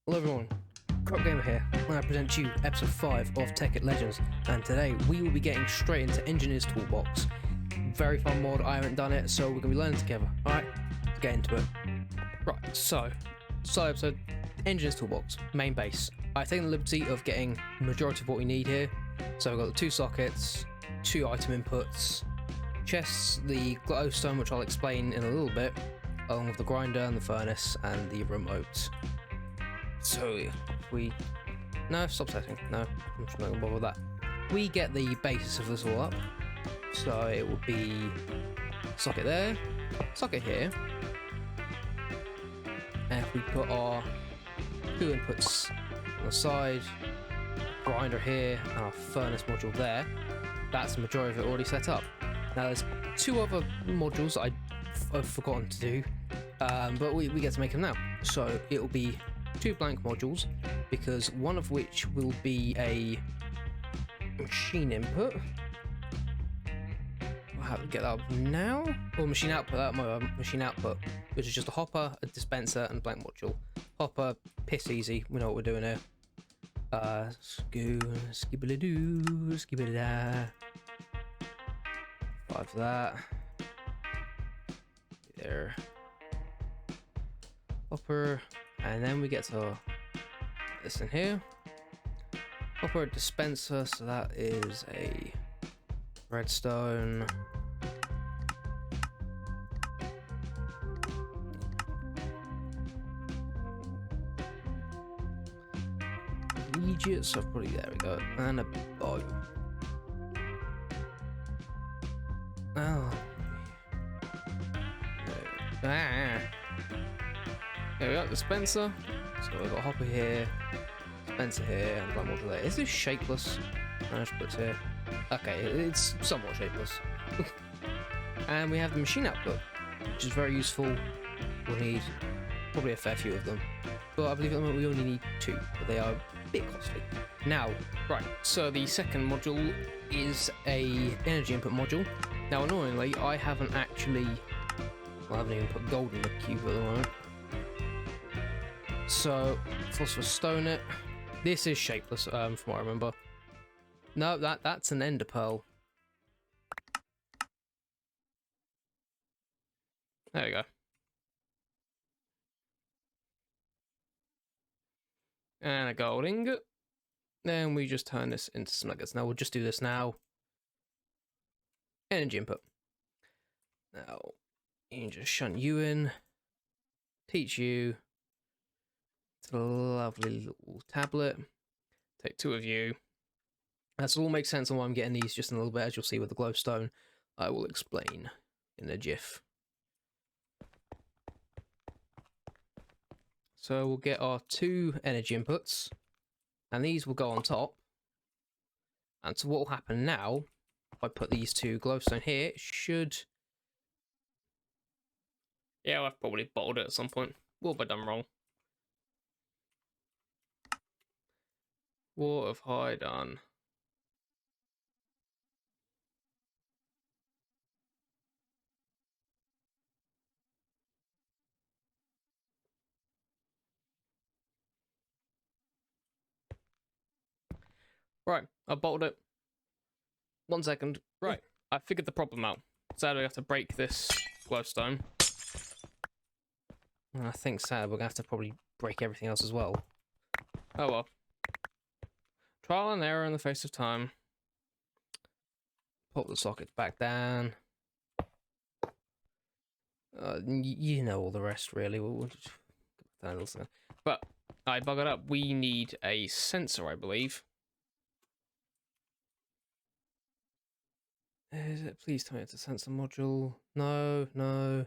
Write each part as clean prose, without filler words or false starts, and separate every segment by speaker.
Speaker 1: Hello everyone, Crop Gamer here, and I present to you episode 5 of Tekkit Legends, and today we will be getting straight into Engineer's Toolbox. Very fun mod, I haven't done it, so we're going to be learning together, alright? Let's get into it. Right, so episode, Engineer's Toolbox, main base. I've taken the liberty of getting the majority of what we need here, so we've got the 2 sockets, 2 item inputs, chests, the glowstone, which I'll explain in a little bit, along with the grinder and the furnace and the remote. So no, stop setting. No, I'm just not gonna bother with that. We get the basis of this all up. So it will be socket there, socket here, and if we put our 2 inputs on the side, grinder here, and our furnace module there, that's the majority of it already set up. Now there's 2 other modules that I've forgotten to do, but we get to make them now. So it will be 2 blank modules, because one of which will be a machine input. I'll have to get that up now. Or machine output, machine output, which is just a hopper, a dispenser, and a blank module. Hopper, piss easy, we know what we're doing here. Skibidi-doo, skibidi-da. 5 for that. There. Hopper. And then we get to this in here. Hopper dispenser, so that is a redstone. Immediate, so probably there we go. And a bow. Oh. There we go, dispenser. So we've got hopper here, dispenser here, and black module there. Is this shapeless? I just put it here. Okay, it's somewhat shapeless. And we have the machine output, which is very useful. We'll need probably a fair few of them. But I believe at the moment we only need 2, but they are a bit costly. Now, right, so the second module is a energy input module. Now, annoyingly, I haven't even put gold in the cube at the moment. So, phosphorus stone it. This is shapeless, from what I remember. No, that's an ender pearl. There we go. And a gold ingot. Then we just turn this into some nuggets. Now we'll just do this now. Energy input. Now, you can just shunt you in. Teach you. It's a lovely little tablet. Take 2 of you. That's all makes sense on why I'm getting these just in a little bit, as you'll see with the glowstone. I will explain in a jiff. So we'll get our 2 energy inputs, and these will go on top. And so what will happen now, if I put these 2 glowstone here, it should... Yeah, I've probably bottled it at some point. What have I done wrong? What have I done? Right, I bottled it. 1 second. Right, I figured the problem out. Sadly, we have to break this glowstone. And I think sadly we're going to have to probably break everything else as well. Oh well. Trial and error in the face of time. Pop the sockets back down. You know all the rest, really. We'll just... But I buggered up. We need a sensor, I believe. Is it? Please tell me it's a sensor module. No, no.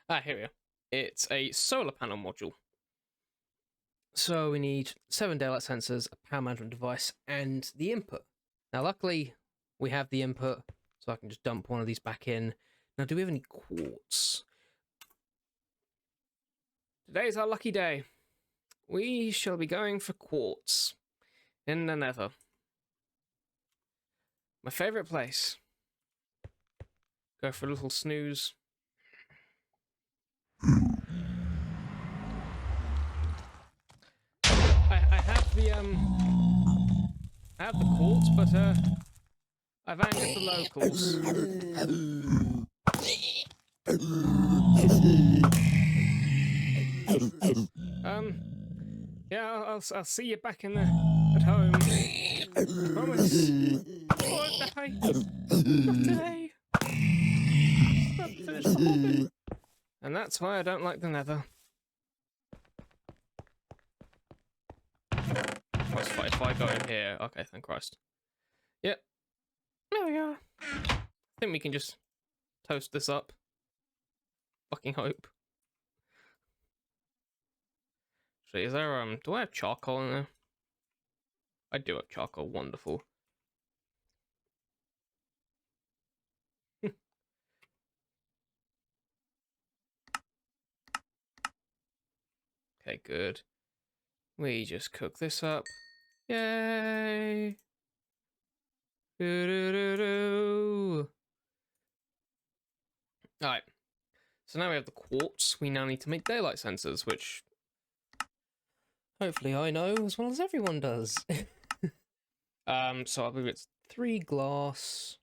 Speaker 1: Ah, here we are. It's a solar panel module. So we need 7 daylight sensors, a power management device, and the input. Now, luckily, we have the input, so I can just dump one of these back in. Now, do we have any quartz? Today's our lucky day. We shall be going for quartz in the nether. My favourite place. Go for a little snooze. I have the I have the quartz, but I've angered the locals. Yeah, I'll see you back in the at home. I promise. I won't die. Not today. Not finish the hobbit. And that's why I don't like the Nether. If I go in here, okay, thank Christ. Yep. There we are. I think we can just toast this up. Fucking hope. So is there do I have charcoal in there? I do have charcoal, wonderful. Okay, good. We just cook this up. Yay! Doo-doo-doo-doo. Alright. So now we have the quartz. We now need to make daylight sensors, which hopefully I know as well as everyone does. So I believe it's 3 glass,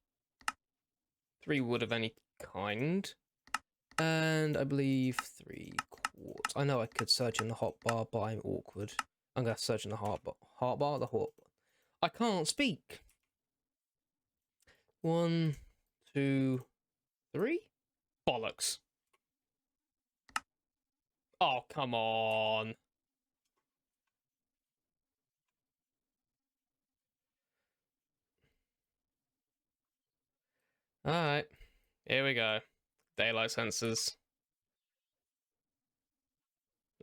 Speaker 1: 3 wood of any kind, and I believe 3 quartz. I know I could search in the hotbar, but I'm awkward. I'm gonna search in the hotbar, the hotbar. I can't speak. 1, 2, 3. Bollocks. Oh, come on. Alright, here we go. Daylight sensors.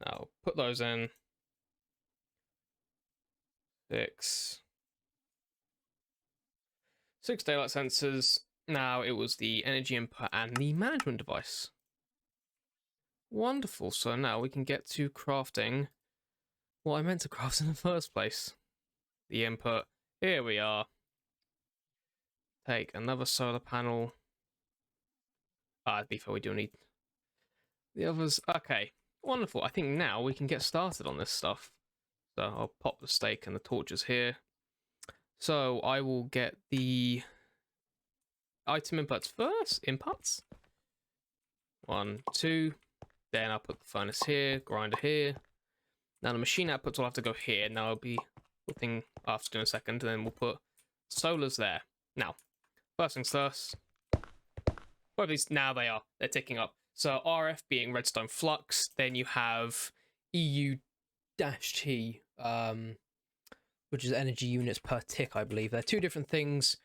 Speaker 1: Now, put those in. 6 daylight sensors. Now, it was the energy input and the management device. Wonderful, so now we can get to crafting what I meant to craft in the first place. The input. Here we are. Take another solar panel. To be fair, we do need the others. Okay, wonderful. I think now we can get started on this stuff. So I'll pop the stake and the torches here. So I will get the item inputs first. Inputs. 1, 2. Then I'll put the furnace here, grinder here. Now the machine outputs will have to go here. Now I'll be looking after in a second, and then we'll put solars there. Now, first things first. Well, at least now they're ticking up. So RF being redstone flux, then you have EU-T, which is energy units per tick, I believe. They're 2 different things.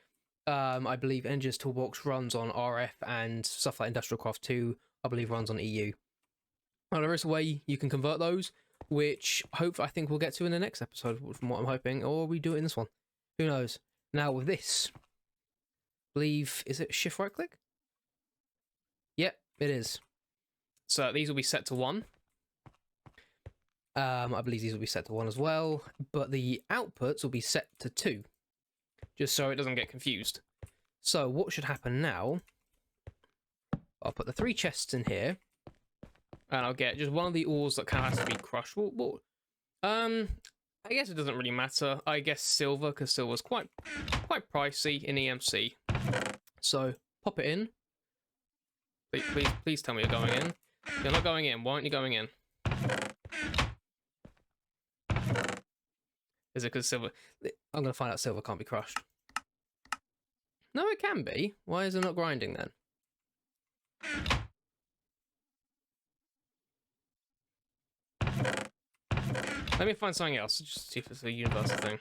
Speaker 1: I believe Engineer's Toolbox runs on RF, and stuff like Industrial Craft 2, I believe, runs on EU. Now, there is a way you can convert those, which I think we'll get to in the next episode, from what I'm hoping, or we do it in this one. Who knows? Now, with this, I believe, is it shift right click? Yep, it is. So these will be set to 1. I believe these will be set to 1 as well, but the outputs will be set to 2, just so it doesn't get confused. So what should happen now, I'll put the 3 chests in here, and I'll get just one of the ores that kind of has to be crushed. I guess it doesn't really matter. I guess silver, because silver's quite pricey in EMC. So pop it in. Please tell me you're going in. You're not going in. Why aren't you going in? Is it because silver... I'm going to find out silver can't be crushed. No, it can be. Why is it not grinding then? Let me find something else, just see if it's a universal thing.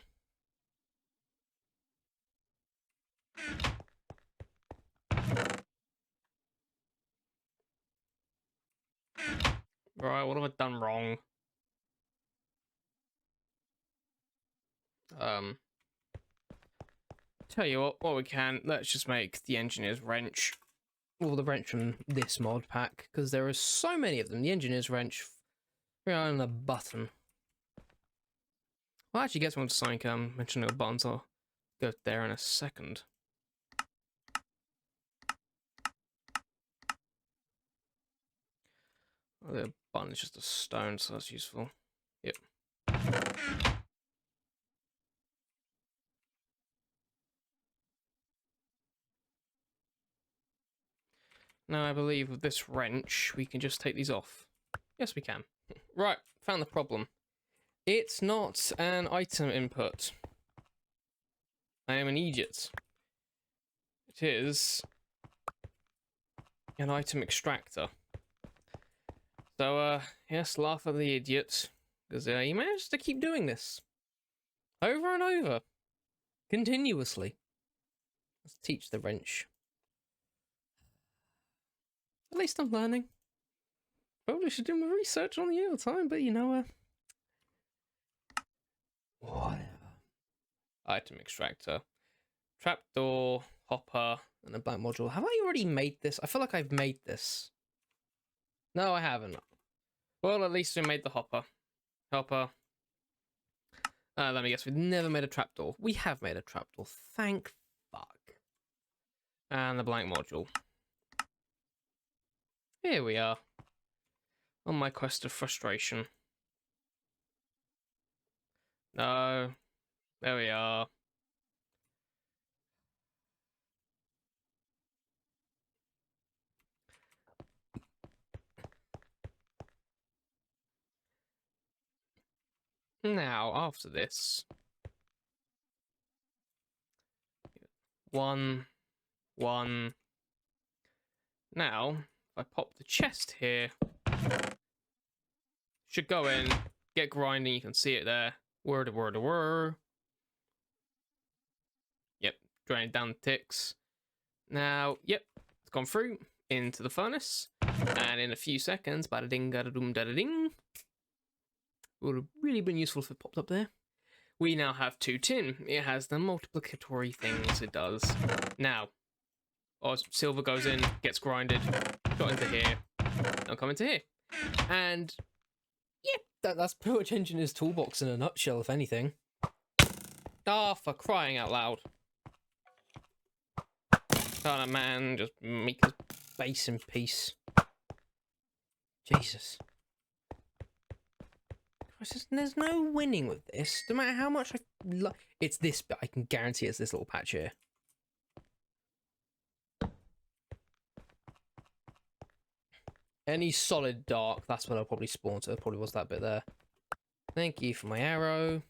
Speaker 1: Right, what have I done wrong? Tell you what we can, let's just make the engineer's wrench. Or the wrench from this mod pack, because there are so many of them. The engineer's wrench, right on the button. I'll actually get someone to something, mentioning the buttons. I'll go there in a second. The button is just a stone, so that's useful. Yep. Now I believe with this wrench, we can just take these off. Yes, we can. Right, found the problem. It's not an item input. I am an idiot. It is an item extractor. So, yes, laugh at the idiot, because he managed to keep doing this. Over and over. Continuously. Let's teach the wrench. At least I'm learning. Probably should do my research on the overtime, but you know, whatever. Item extractor. Trapdoor, hopper, and a black module. Have I already made this? I feel like I've made this. No, I haven't. Well, at least we made the hopper. Hopper. Let me guess, we've never made a trapdoor. We have made a trapdoor. Thank fuck. And the blank module. Here we are. On my quest of frustration. No. There we are. Now, after this. One. Now, if I pop the chest here, should go in, get grinding, you can see it there. Word. Yep, drain down the ticks. Now, yep, it's gone through into the furnace. And in a few seconds, bada ding, da doom, da ding. Would have really been useful if it popped up there. We now have 2 tin. It has the multiplicatory things it does. Now, silver goes in, gets grinded, got into here, now come into here. And yeah, that's pretty much Engineer's Toolbox in a nutshell, if anything. Ah, for crying out loud. Can't a man just make his base in peace? Jesus. There's no winning with this. No matter how much it's this bit. I can guarantee it's this little patch here. Any solid dark, that's what I'll probably spawn to. It probably was that bit there. Thank you for my arrow.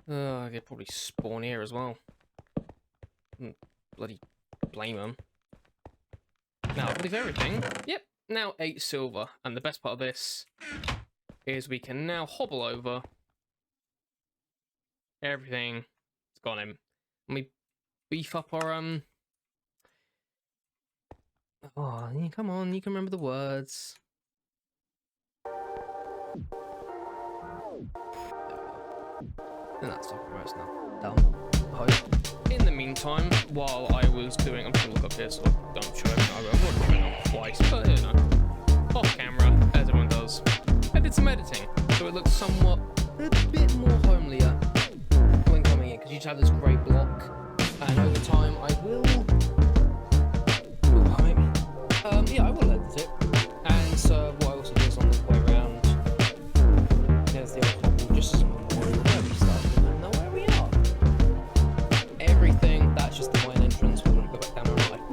Speaker 1: I could probably spawn here as well. Bloody blame them. Now, I believe everything. Yep, now 8 silver. And the best part of this is we can now hobble over everything. It's gone in. And we beef up our oh, come on, you can remember the words. And that's the progress now. Done. I hope. In the meantime, while I was doing, I'm just gonna look up here so I don't show everything. I've already been up twice, but you know, off camera, as everyone does. I did some editing, so it looks somewhat a bit more homelier when coming in, because you just have this grey block, and over time I will. Yeah, I will edit it. And so what I also do is on the way around, there's the old hobble, just as a memorial where we started, and now where we are. Everything, that's just the main entrance. We're going to go back down and right.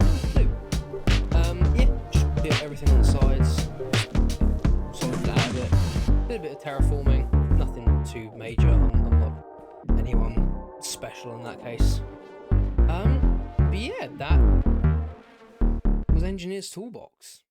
Speaker 1: Yeah, just build everything on the sides. Solid out of it. Did a bit of terraforming, nothing too major. I'm not anyone special in that case. But yeah, that Engineer's Toolbox.